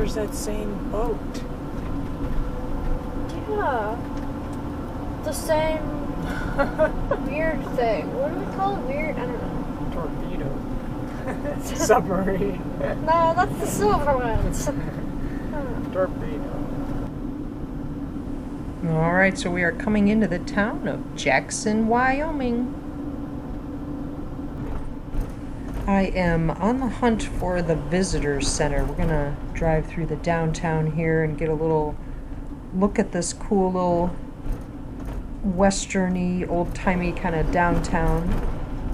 there's that same boat. Yeah. The same weird thing. What do we call it? Weird? I don't know. Torpedo. Submarine. No, that's the silver ones. Torpedo. Alright, so we are coming into the town of Jackson, Wyoming. I am on the hunt for the visitor center. We're gonna drive through the downtown here and get a little look at this cool little westerny, old-timey kind of downtown.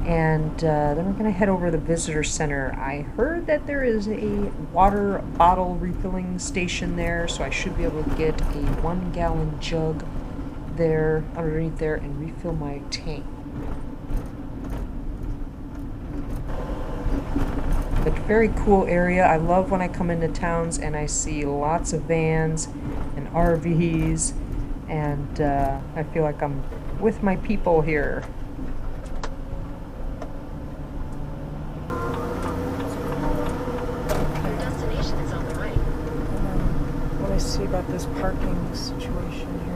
And then we're gonna head over to the visitor center. I heard that there is a water bottle refilling station there, so I should be able to get a 1-gallon jug there, underneath there, and refill my tank. But very cool area. I love when I come into towns and I see lots of vans and RVs, and I feel like I'm with my people here. Your destination is on the right. What do I see about this parking situation here?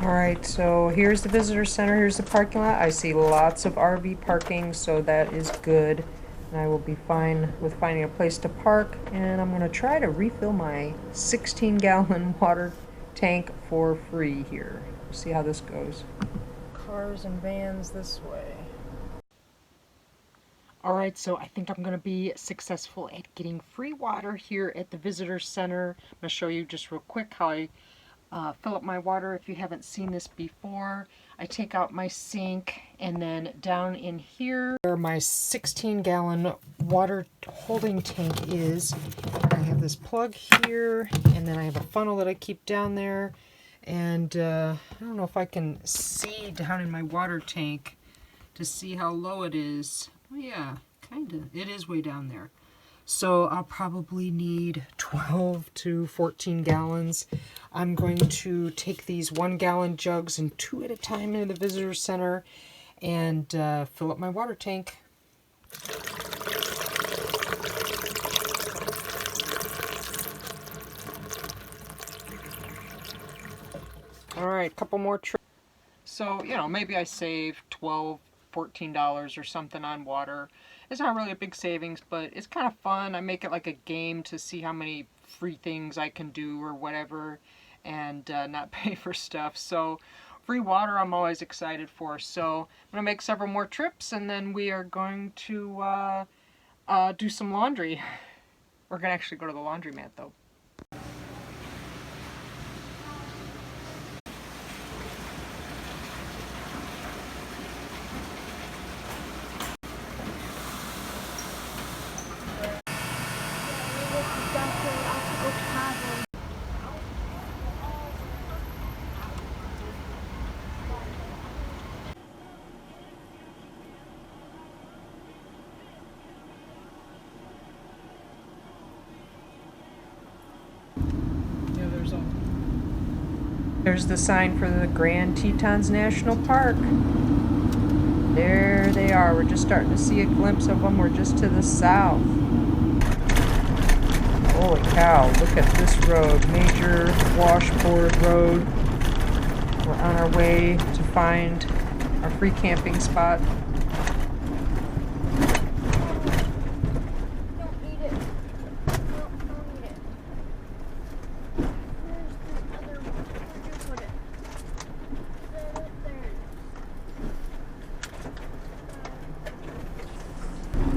Alright, so here's the visitor center, here's the parking lot. I see lots of RV parking, so that is good. And I will be fine with finding a place to park. And I'm going to try to refill my 16-gallon water tank for free here. See how this goes. Cars and vans this way. Alright, so I think I'm going to be successful at getting free water here at the visitor center. I'm going to show you just real quick how I fill up my water. If you haven't seen this before, I take out my sink, and then down in here where my 16-gallon water holding tank is, I have this plug here, and then I have a funnel that I keep down there. And I don't know if I can see down in my water tank to see how low it is. Oh yeah, kind of. It is way down there. So I'll probably need 12 to 14 gallons. I'm going to take these 1-gallon jugs and 2 at a time into the visitor center and fill up my water tank. Alright, couple more trips. So, you know, maybe I save $12, $14 or something on water. It's not really a big savings, but it's kind of fun. I make it like a game to see how many free things I can do or whatever, and not pay for stuff. So free water I'm always excited for. So I'm going to make several more trips, and then we are going to do some laundry. We're going to actually go to the laundromat though. There's the sign for the Grand Tetons National Park. There they are. We're just starting to see a glimpse of them. We're just to the south. Holy cow, look at this road. Major washboard road. We're on our way to find our free camping spot.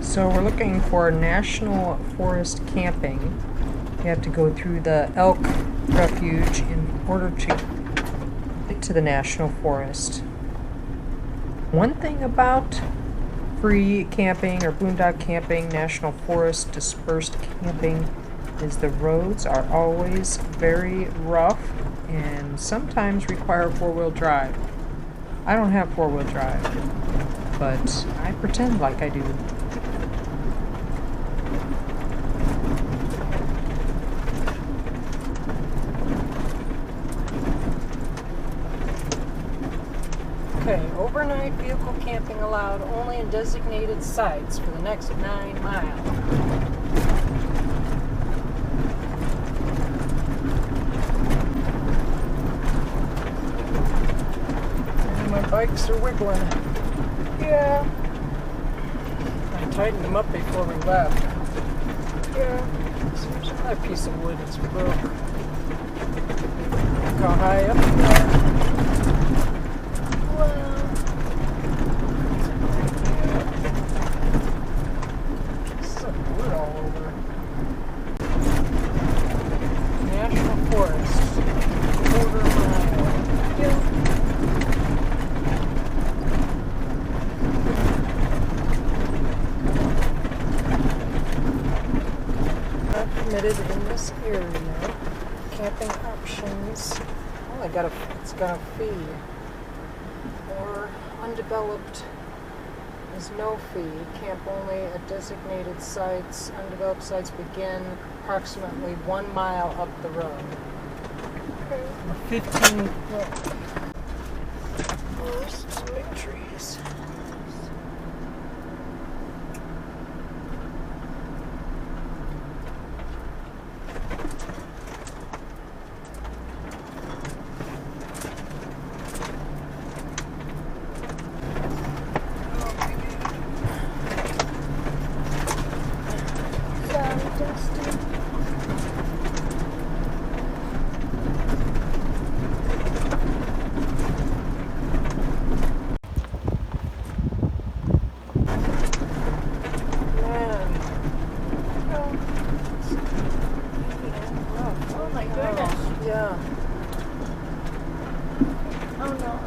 So we're looking for National Forest camping. You have to go through the elk refuge in order to get to the National Forest. One thing about free camping or boondock camping, National Forest dispersed camping, is the roads are always very rough and sometimes require four-wheel drive. I don't have four-wheel drive, but I pretend like I do. Okay, overnight vehicle camping allowed only in designated sites for the next 9 miles. And my bikes are wiggling. Yeah. I tightened them up before we left. Yeah. So there's another piece of wood that's broke. Look how high up you are. Wow. There's wood all over. National Forest. Quarter mile. Yeah. Not permitted in this area. Camping options. Oh, it's got a fee. Or undeveloped is no fee. Camp only at designated sites. Undeveloped sites begin approximately 1 mile up the road. Okay. 15 walk. Oh, there's some big trees. Oh my goodness. Yeah. Oh no.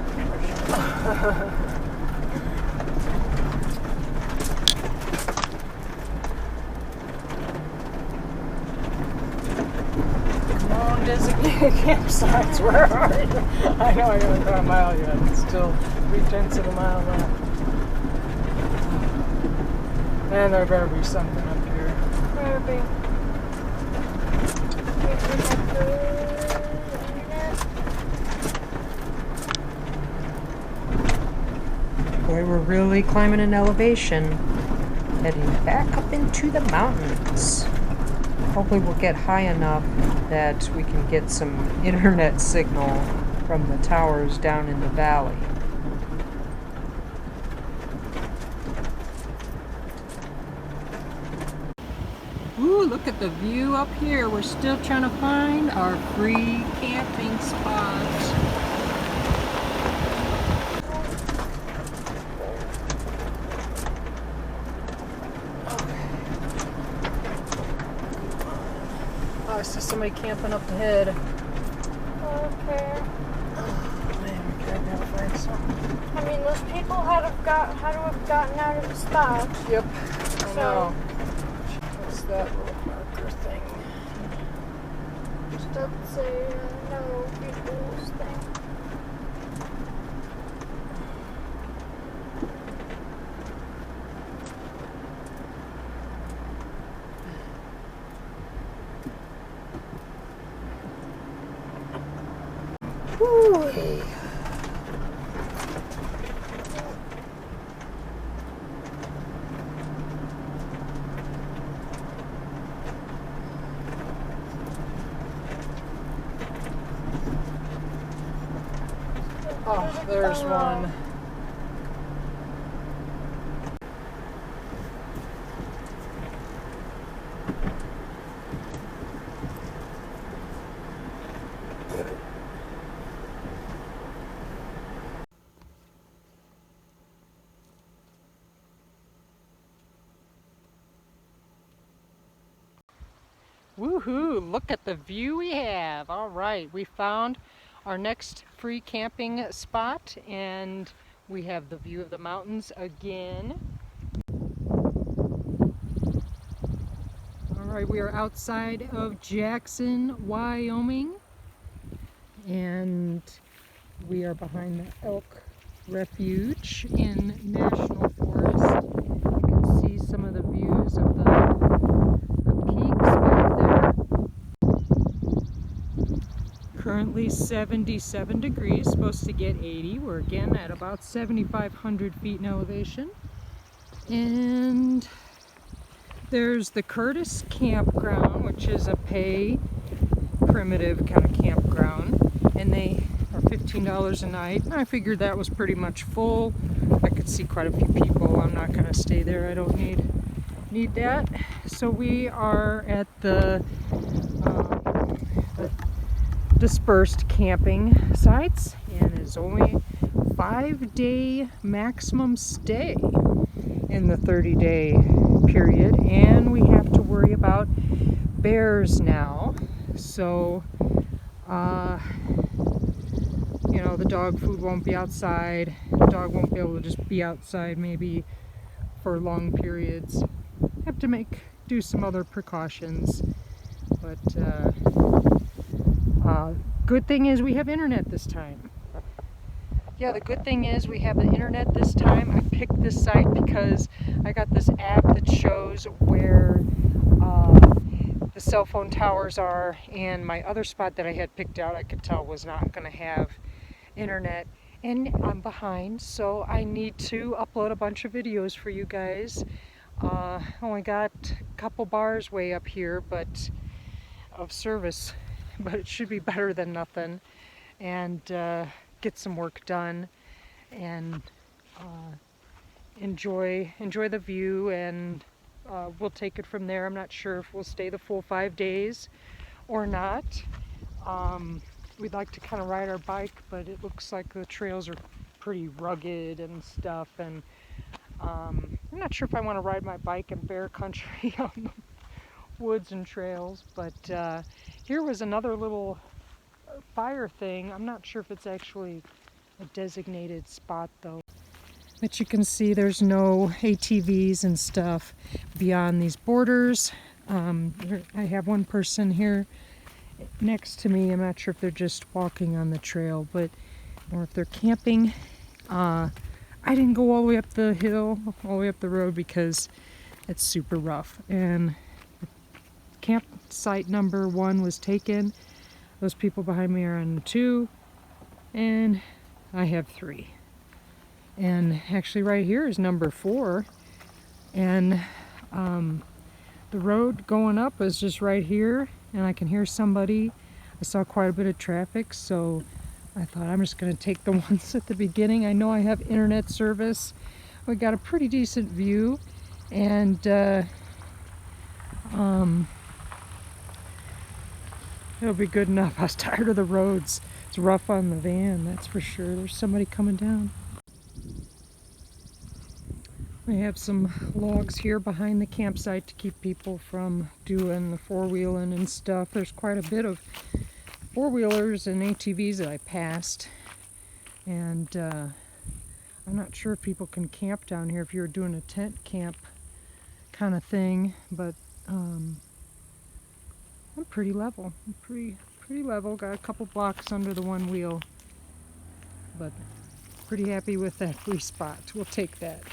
Come on, designated campsites. Where are you? I know I haven't got a mile yet. It's still 3/10 of a mile left. And there better be something up here. Maybe. Boy, we're really climbing an elevation. Heading back up into the mountains. Hopefully we'll get high enough that we can get some internet signal from the towers down in the valley. Ooh, look at the view up here. We're still trying to find our free camping spot. Oh, I see somebody camping up ahead. Okay. Oh, man, we gotta find something. I mean, those people had to have gotten out of the spot. Yep, I know. What's that little marker thing? Just doesn't say no people's thing. Woo-wee. Oh, there's one. Woohoo! Look at the view we have. All right, we found our next free camping spot and we have the view of the mountains again. All right, we are outside of Jackson, Wyoming, and we are behind the Elk Refuge in National Forest. You can see some of the views of the peaks back there. Currently 77 degrees, supposed to get 80. We're again at about 7,500 feet in elevation. And there's the Curtis Campground, which is a pay primitive kind of campground. And they are $15 a night. I figured that was pretty much full. I could see quite a few people. I'm not going to stay there. I don't need that. So we are at the dispersed camping sites, and it's only 5-day maximum stay in the 30-day period, and we have to worry about bears now. So you know, the dog food won't be outside. The dog won't be able to just be outside maybe for long periods. Have to do some other precautions, but good thing is we have internet this time. Yeah, the good thing is we have the internet this time. I picked this site because I got this app that shows where the cell phone towers are, and my other spot that I had picked out I could tell was not going to have internet, and I'm behind, so I need to upload a bunch of videos for you guys. Only got a couple bars way up here but of service, but it should be better than nothing, and get some work done and enjoy the view, and we'll take it from there. I'm not sure if we'll stay the full 5 days or not. We'd like to kind of ride our bike, but it looks like the trails are pretty rugged and stuff, and I'm not sure if I want to ride my bike in bear country on the woods and trails. But here was another little fire thing. I'm not sure if it's actually a designated spot though. But you can see there's no ATVs and stuff beyond these borders. I have one person here next to me. I'm not sure if they're just walking on the trail, or if they're camping. I didn't go all the way up the hill, all the way up the road, because it's super rough. And campsite number 1 was taken. Those people behind me are on 2, and I have 3. And actually right here is number 4. And the road going up is just right here, and I can hear somebody. I saw quite a bit of traffic, so I thought I'm just going to take the ones at the beginning. I know I have internet service. We got a pretty decent view, and it'll be good enough. I was tired of the roads. It's rough on the van, that's for sure. There's somebody coming down. We have some logs here behind the campsite to keep people from doing the four-wheeling and stuff. There's quite a bit of four-wheelers and ATVs that I passed, and I'm not sure if people can camp down here if you're doing a tent camp kind of thing, but I'm pretty level. I'm pretty level. Got a couple blocks under the one wheel, but pretty happy with that free spot. We'll take that.